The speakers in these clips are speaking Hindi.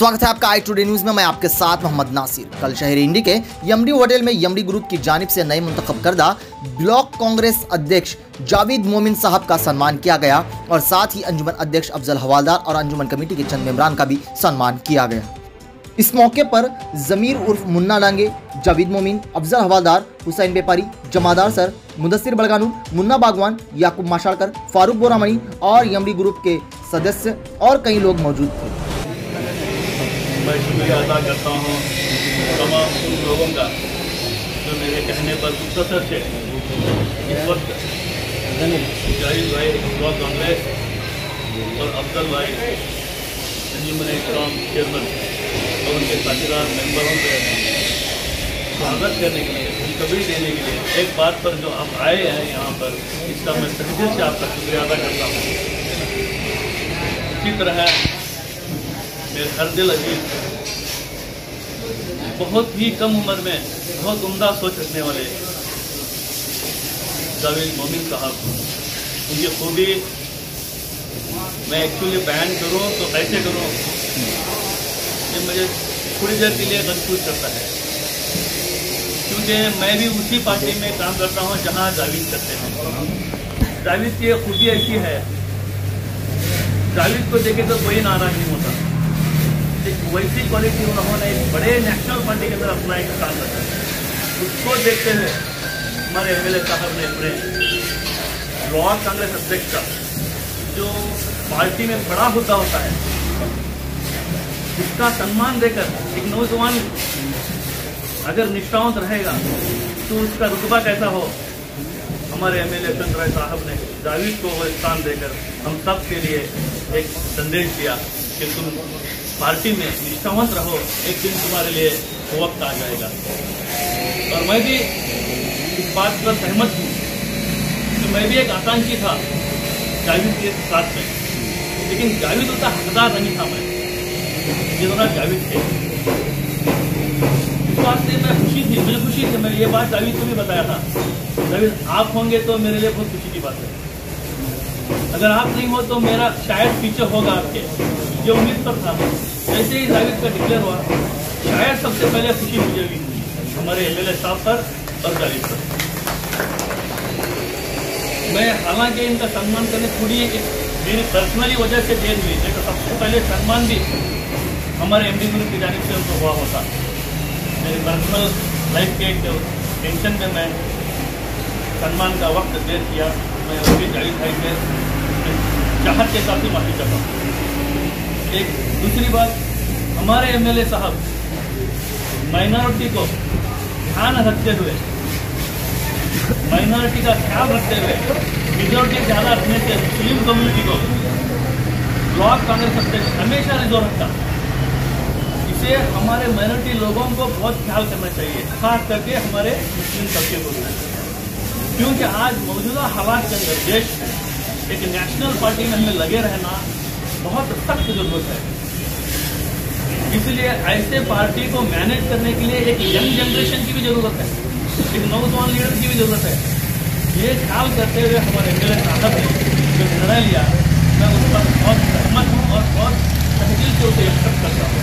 स्वागत है आपका आई टुडे न्यूज में। मैं आपके साथ मोहम्मद नासिर। कल शहरी इंडी के यमडी होटल में यमडी ग्रुप की जानिब से नए मुंतखब करदा ब्लॉक कांग्रेस अध्यक्ष जावेद मोमिन साहब का सम्मान किया गया और साथ ही अंजुमन अध्यक्ष अफजल हवालदार और अंजुमन कमेटी के चंद मेंबरान का भी सम्मान किया गया। इस मौके पर जमीर उर्फ मुन्ना डांगे, जावेद मोमिन, अफजल हवालदार, हुसैन व्यापारी, जमादार सर, मुदस्सिर बड़गानू, मुन्ना बागवान, याकूब माशाड़कर, फारूक बोरामणी और यमडी ग्रुप के सदस्य और कई लोग मौजूद थे। मैं शुक्रिया अदा करता हूँ तमाम उन लोगों का जो मेरे कहने पर मुख्तसर से इस वक्त जावेद भाई ब्लॉक कांग्रेस और अफजल भाई अंजुमन इकराम चेयरमैन और उनके साझेदार मेंबरों के स्वागत करने के लिए, खुशखबरी देने के लिए एक बात पर जो आप आए हैं यहाँ पर, इसका मैं तहे दिल से आपका शुक्रिया अदा करता हूँ। इसी तरह मेरे हर दिल अजीज, बहुत ही कम उम्र में बहुत उम्दा सोच रखने वाले जावेद मोमिन साहब, उनकी खूबी मैं एक्चुअली बयान करूं तो कैसे करूं, ये मुझे थोड़ी देर के लिए कंफ्यूज करता है, क्योंकि मैं भी उसी पार्टी में काम करता हूं जहां जावेद करते हैं। जावेद की खूबी ऐसी है, जावेद को देखे तो कोई नाराज नहीं होता। वैसी क्वालिटी उन्होंने एक बड़े नेशनल पार्टी के अंदर अपना एक काम रखा है। उसको देखते हुए हमारे एमएलए साहब ने अपने ब्लॉक कांग्रेस अध्यक्ष का जो पार्टी में बड़ा होता है उसका सम्मान देकर, एक नौजवान अगर निष्ठावंत रहेगा तो उसका रुतबा कैसा हो, हमारे एमएलए चंद्र साहब ने जावेद को वो स्थान देकर हम सब के लिए एक संदेश दिया कि तुम पार्टी में निष्ठावंत रहो, एक दिन तुम्हारे लिए वक्त आ जाएगा। और मैं भी इस बात पर सहमत हूँ कि मैं भी एक आकांक्षी था जावेद के साथ में, लेकिन जावेद उतना हकदार नहीं था मैं जितना जावेद थे। इस बात से मैं खुशी थी, मुझे खुशी थी, मैं ये बात जावेद को भी बताया था, जावेद आप होंगे तो मेरे लिए बहुत खुशी की बात है, अगर आप नहीं हो तो मेरा शायद पीछे होगा आपके, जो उम्मीद पर था। जैसे ही जावेद का डिक्लेयर हुआ, शायद सबसे पहले खुशी मुझे भी हुई हमारे एमएलए साहब पर और जावेद पर। मैं हालांकि इनका सम्मान करने थोड़ी मेरी पर्सनली वजह से देर हुई, नहीं तो सबसे पहले सम्मान भी हमारे एमडी ग्रुप की जानिब से उनको हुआ होता। मेरी पर्सनल लाइफ के टेंशन में मैं सम्मान का वक्त देर किया, मैं उसके जावेद भाई के चाहत के साथ ही माफी चाहता हूँ। एक दूसरी बात, हमारे एमएलए साहब माइनॉरिटी को ध्यान रखते हुए, माइनॉरिटी का ख्याल रखते हुए, मेजॉरिटी ज़्यादा रखने से मुस्लिम कम्युनिटी को ब्लॉक कांग्रेस अध्यक्ष हमेशा रिजर्व रखता। इसे हमारे माइनॉरिटी लोगों को बहुत ख्याल करना चाहिए, खास करके हमारे मुस्लिम तबके को, क्योंकि आज मौजूदा हालात के अंदर देश में एक नेशनल पार्टी में हमें लगे रहना बहुत सख्त जरूरत है। इसलिए ऐसे पार्टी को मैनेज करने के लिए एक यंग जनरेशन की भी जरूरत है, एक नौजवान लीडर की भी जरूरत है। ये ख्याल करते हुए हमारे एमएलए साहब ने जो निर्णय लिया, मैं उस पर बहुत सहमत हूँ और बहुत तहजील से उसे एक्सेप्ट करता हूँ।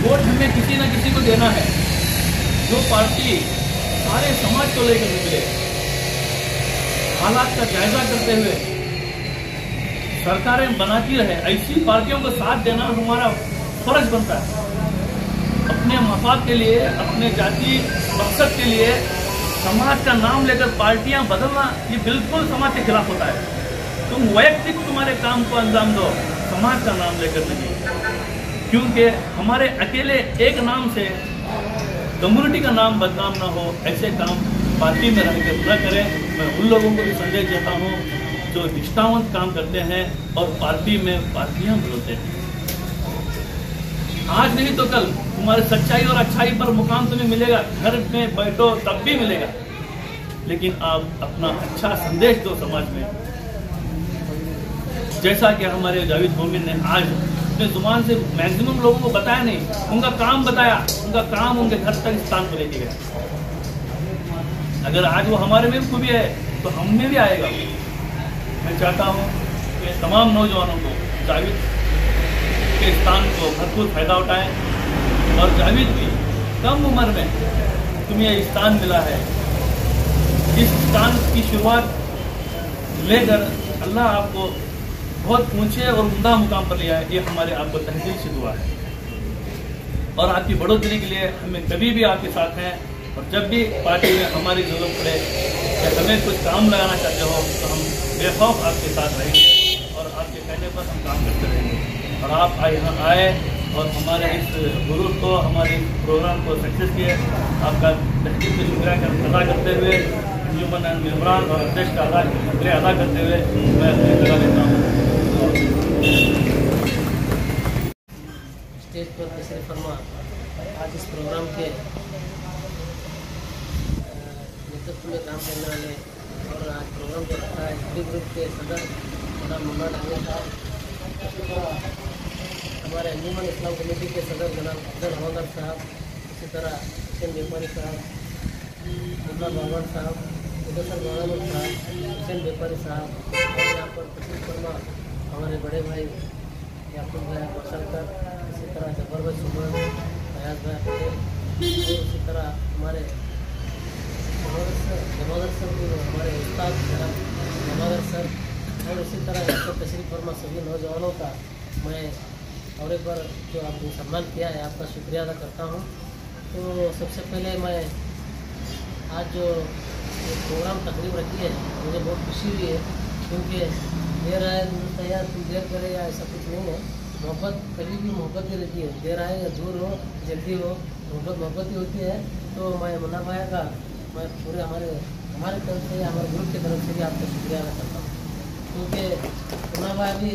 वोट हमें किसी न किसी को देना है जो पार्टी सारे समाज को लेकर निकले, हालात का जायजा करते हुए सरकारें बनाती रहे। ऐसी पार्टियों को साथ देना हमारा फर्ज बनता है। अपने मफाद के लिए, अपने जाति मकसद के लिए समाज का नाम लेकर पार्टियां बदलना, ये बिल्कुल समाज के खिलाफ होता है। तुम वैयक्तिक तुम्हारे काम को अंजाम दो, समाज का नाम लेकर नहीं, क्योंकि हमारे अकेले एक नाम से कम्युनिटी का नाम बदनाम ना हो, ऐसे काम पार्टी में रहकर न करें। मैं उन लोगों को भी संदेश देता हूँ जो निष्ठावंत काम करते हैं और पार्टी में पार्टियां बदलते हैं। आज नहीं तो कल तुम्हारे सच्चाई और अच्छाई पर मुकाम तुम्हें मिलेगा, घर में बैठो तब भी मिलेगा, लेकिन आप अपना अच्छा संदेश दो समाज में। जैसा कि हमारे जावेद मोमिन ने आज अपने जुबान से मैक्सिमम लोगों को बताया नहीं, उनका काम बताया, उनका काम उनके घर तक स्थान को लेके गया। अगर आज वो हमारे में खूबी है तो हम में भी आएगा। मैं चाहता हूँ कि तमाम नौजवानों को जावेद के स्थान को भरपूर फायदा उठाएं। और जावेद भी कम उम्र में तुम्हें यह स्थान मिला है, इस स्थान की शुरुआत लेकर अल्लाह आपको बहुत ऊंचे और उम्दा मुकाम पर लिया है। ये हमारे आपको तहसील से दुआ है और आपकी बढ़ोतरी के लिए हमें कभी भी आपके साथ हैं। और जब भी पार्टी में हमारी जरूरत पड़े या हमें कुछ काम लगाना चाहते हो तो हम बेखौफ आपके साथ रहेंगे और आपके कहने पर हम काम करते रहेंगे। और आप यहाँ आए और हमारे इस ग्रुप को, हमारे प्रोग्राम को सक्सेस किए, आपका तहसील से शुक्रिया अदा करते हुए, अंजुमन मेम्बरान और अध्यक्ष का शुक्रिया अदा करते हुए मैं अपनी जगह लेता हूँ। स्टेज पर तशरीफ फरमा आज इस प्रोग्राम के नेतृत्व में काम करने वाले और आज प्रोग्राम को रखा है एमडी ग्रुप के सदर जनाब मुन्ना डांगे साहब, हमारे अंजुमन इस्लाम कमेटी के सदर जनाब अफजल हवलदार साहब, इसी तरह हुसैन व्यापारी साहब, मुन्ना बावन साहब, मुदस्सर बावन साहब, हुसैन व्यापारी साहब और यहाँ पर तशरीफ फरमा हमारे बड़े भाई याकूब भाई मशलकर, इसी तरह जब्बर भाई सुमन, फयाज भाई पटेल और इसी तरह हमारे जमादर सर भी हमारे उस्ताद जमादर सर और इसी तरह यहाँ पर तशरीफ फरमा सभी नौजवानों का मैं और एक बार जो आपने सम्मान किया है आपका शुक्रिया अदा करता हूँ। तो सबसे पहले मैं आज जो प्रोग्राम तकरीब रखी है मुझे बहुत खुशी हुई है, क्योंकि देर आए तैयार तुम देर करे या ऐसा कुछ नहीं है। मोहब्बत कभी भी मोहब्बत ही रहती है, देर आए या दूर हो जल्दी हो, मोहब्बत ही होती है। तो मैं मुन्ना भाई का मैं पूरे हमारे तरफ से हमारे ग्रुप की तरफ से भी आपका शुक्रिया अदा करता हूँ, क्योंकि मुन्ना भाई भी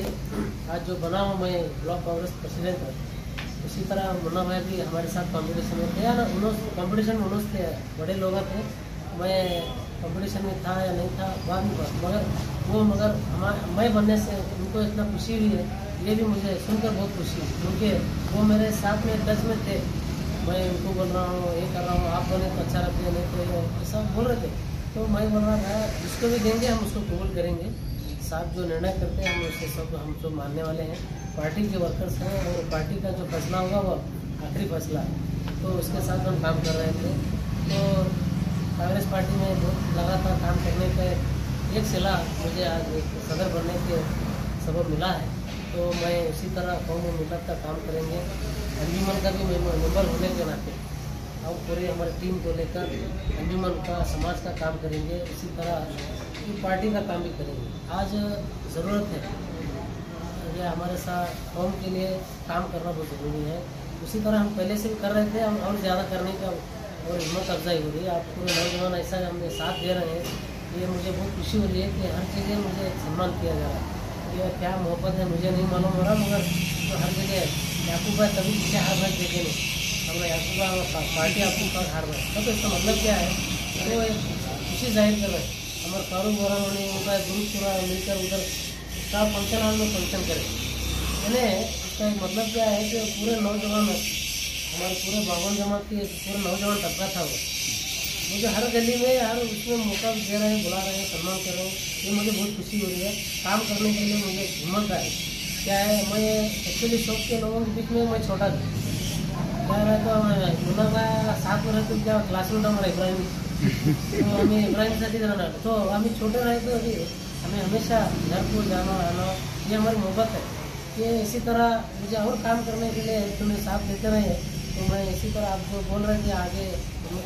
आज जो बना हूँ मैं ब्लॉक कांग्रेस प्रेसिडेंट है, उसी तरह मुन्ना भाई भी हमारे साथ कॉम्पिटिशन में थे या ना कॉम्पिटिशन में उन्होंने बड़े लोग थे, मैं कंपटीशन में था या नहीं था बाद में मगर मैं बनने से उनको इतना खुशी हुई है, ये भी मुझे सुनकर बहुत खुशी हुई, क्योंकि वो मेरे साथ में टच में थे। मैं उनको बोल रहा हूँ ये कर रहा हूँ, आप बने तो अच्छा रखिए, नहीं तो ऐसा बोल रहे थे। तो मैं बोल रहा था जिसको भी देंगे हम उसको कबूल करेंगे, साहब जो निर्णय करते हैं हम उससे हम सब मानने वाले हैं। पार्टी के वर्कर्स हैं और पार्टी का जो फैसला होगा वो आखिरी फैसला है, तो उसके साथ हम काम कर रहे थे। तो कांग्रेस पार्टी में बहुत लगातार काम करने का एक सिला मुझे आज सदर बनने के सबब मिला है, तो मैं उसी तरह कौम और मिलत का काम करेंगे। अंजुमन का भी मेंबर होने के नाते हम पूरे हमारी टीम को लेकर अंजुमन का समाज का काम करेंगे, इसी तरह पार्टी का काम भी करेंगे। आज ज़रूरत है ये हमारे साथ कौम के लिए काम करना बहुत ज़रूरी है। उसी तरह हम पहले से भी कर रहे थे, हम और ज़्यादा करने का और हिम्मत अफजाई हो रही है। आप पूरे नौजवान ऐसा हमें साथ दे रहे हैं, ये मुझे बहुत खुशी हो रही है कि हर जगह मुझे सम्मान किया जा रहा है। ये क्या मोहब्बत है मुझे नहीं मालूम हो रहा, मगर तो हर जगह याकूब भाई कभी पीछे हार भाई देखे नहीं, हमारा याकूब भाई पार्टी आपको पर हार भाई, तो इसका मतलब क्या है, वो एक खुशी जाहिर कर रहे हैं। हमारे फारूक बोरा ने उनका ग्रुप पूरा मिलकर उधर स्टाफ फंक्शन हॉल में फंक्शन करें, यानी इसका मतलब क्या है कि पूरे नौजवान हमारे पूरे बावन जमात के पूरे नौजवान तबका था, वो मुझे हर गली में हर उसमें मौका दे रहे हैं, बुला रहे हैं, सम्मान कर रहे हैं। ये मुझे बहुत खुशी हो रही है, काम करने के लिए मुझे हिम्मत है। क्या है, मैं एक्चुअली शौक के लोगों के बीच में मैं छोटा था, क्या रहता मैं मुन्ना का साथ में रहते क्या क्लासमेट हमारा इब्राहिम, तो हमें इब्राहिम साथी रहना, तो हमें छोटे रहे तो अभी हमें हमेशा घर को जाना आना ये हमारी मोहब्बत है। ये इसी तरह मुझे और काम करने के लिए तुम्हें साथ देते रहे, तो मैं इसी तरह आप जो बोल रहे थे आगे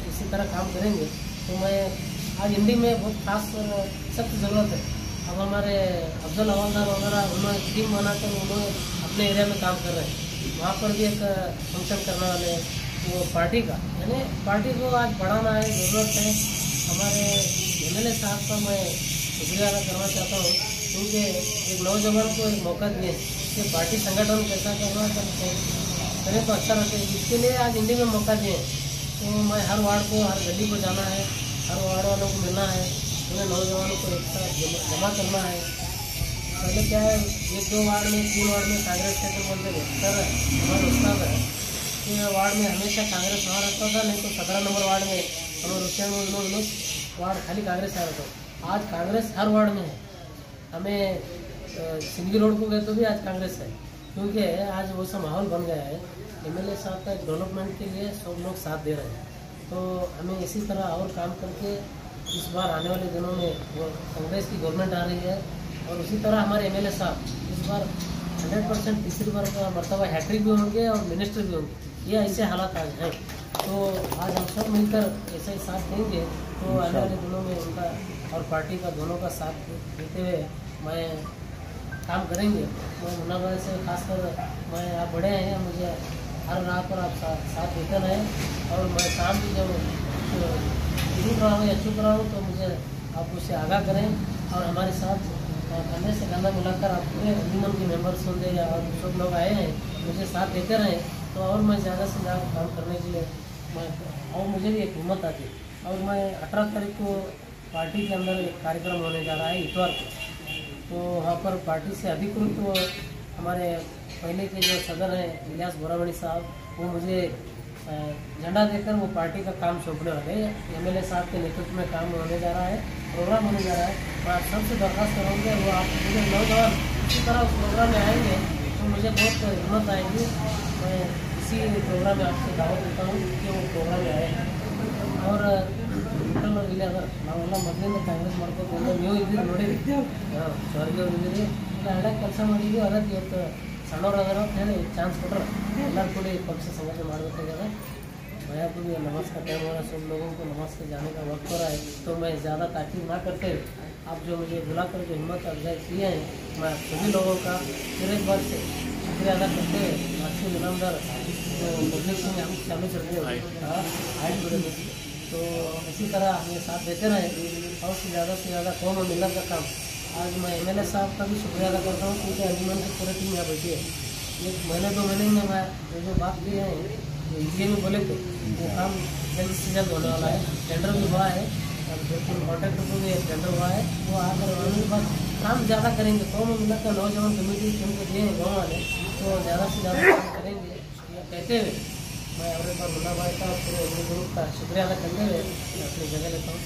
इसी तरह काम करेंगे। तो मैं आज इंडी में बहुत खास और सख्त ज़रूरत है। अब हमारे अफजल हवलदार वगैरह उन्होंने टीम बनाकर उन्होंने अपने एरिया में काम कर रहे हैं, वहाँ पर भी एक फंक्शन करने वाले वो पार्टी का, यानी पार्टी को आज बढ़ाना है, ज़रूरत है। हमारे MLA साहब का मैं शुक्रिया अदा करना चाहता हूँ, क्योंकि एक नौजवान को एक मौका दिए कि पार्टी संगठन कैसा करना करें तो अच्छा रहता है, इसके लिए आज इंडी में मौका दिए। तो मैं हर वार्ड को हर गली को जाना है, हर वार्ड वालों को मिलना है, उन्हें नौजवानों को एक साथ जमा करना है। पहले क्या है, 1-2 वार्ड में 3 वार्ड में कांग्रेस के बोलते थे, सर हमारे उस्ताद है कि वार्ड में हमेशा कांग्रेस वहाँ रहता था, नहीं तो 17 नंबर वार्ड में हमारे हुसैन वार्ड खाली कांग्रेस आ रहा था। आज कांग्रेस हर वार्ड में है। हमें सिंधी रोड को गए तो भी आज कांग्रेस है, क्योंकि आज वो सा माहौल बन गया है। एमएलए साहब का डेवलपमेंट के लिए सब लोग साथ दे रहे हैं, तो हमें इसी तरह और काम करके इस बार आने वाले दिनों में वो कांग्रेस की गवर्नमेंट आ रही है और उसी तरह हमारे एमएलए साहब इस बार 100% तीसरी बार का मरतबा हैट्रिक भी होंगे और मिनिस्टर भी होंगे। ये ऐसे हालात आज हैं, तो आज हम सब मिलकर ऐसा ही साथ देंगे तो आने वाले दिनों में उनका और पार्टी का दोनों का साथ देते हुए मैं काम करेंगे। मैं मुन्ना भाई से खासकर मैं आप बड़े हैं, मुझे हर राह पर आप साथ देते रहें और मैं काम भी जब शुरू रहा हूँ या चुप रहा हूँ तो मुझे आप उससे आगाह करें और हमारे साथ कंधे से कंधा मिलाकर आप पूरे अंजुमन के मेंबर्स होंगे या और सब लोग आए हैं मुझे साथ देते रहें, तो और मैं ज़्यादा से ज़्यादा काम करने के लिए मैं और मुझे भी एक हिम्मत आती। और मैं 18 तारीख को पार्टी के अंदर एक कार्यक्रम होने जा रहा है इतवार को, तो वहाँ पर पार्टी से अधिकृत तो हमारे पहले के जो सदर हैं इलियास बोरावणी साहब, वो मुझे झंडा देकर वो पार्टी का काम सौंपने वाले हैं। एमएलए साहब के नेतृत्व में काम होने जा रहा है, प्रोग्राम होने जा रहा है। मैं आप सबसे दरख्वास्त करूँगा वो आप मुझे नौजवान इसी तरह उस प्रोग्राम में आएंगे तो मुझे बहुत हिम्मत आएगी। मैं इसी प्रोग्राम में आपसे दावत देता हूँ कि वो प्रोग्राम में आए और ಇಲ್ಲಿ ಅದ ನಾವೆಲ್ಲ ಮೊದಲಿಂದ ಕಾಂಗ್ರೆಸ್ ಮಾಡ್ಕೊಂಡು ನೀವು ಇದ್ದೀರಿ ನೋಡಿರಿ ಸ್ವರ್ಗವ್ರು ಇದ್ದೀರಿ ಇಲ್ಲ ಹಳ್ಳ ಕೆಲಸ ಮಾಡಿದ್ವಿ ಅದಕ್ಕೆ ಇವತ್ತು ಸಣ್ಣವ್ರು ಅದಾರ ಅಂತ ಹೇಳಿ ಚಾನ್ಸ್ ಕೊಟ್ಟರೆ ಎಲ್ಲರೂ ಕೂಡ पक्ष संगठन ಮಾಡಬೇಕಾಗ್ಯದ। भैया को भी नमाज का टाइम हो रहा है, सब लोगों को नमाज के जाने का वक्त हो रहा है, तो मैं ज़्यादा ताकीद ना करते आप जो मुझे बुलाकर जो हिम्मत अफजाई किए हैं मैं सभी लोगों का फिर एक बार से शुक्रिया अदा करते हुए राष्ट्रीय इनामदार जो पब्लिक सिंह हम चालू चलते हैं तो इसी तरह हमें साथ देते रहे और से ज़्यादा कौम और मिलत का काम। आज मैं एमएलए साहब का भी शुक्रिया अदा करता हूँ क्योंकि अंजुमन की पूरी टीम यहाँ बैठी है। एक महीने 2 महीने में मैं जो बात की है इसलिए में बोले थे वो काम जल्द से जल्द होने वाला है। टेंडर भी हुआ है और 2-3 कॉन्ट्रैक्टर को भी टेंडर हुआ है, वो आकर होने के बाद काम ज़्यादा करेंगे। कौम और मिलत का नौजवान कमेटी टीम को दिए हैं गाँव वाले, तो ज़्यादा से ज़्यादा काम करेंगे। यह कहते हुए मैं और एक बार मुन्ना भाई का पूरे ग्रुप का शुक्रिया अदा करते हुए अपनी जगह लेता हूँ।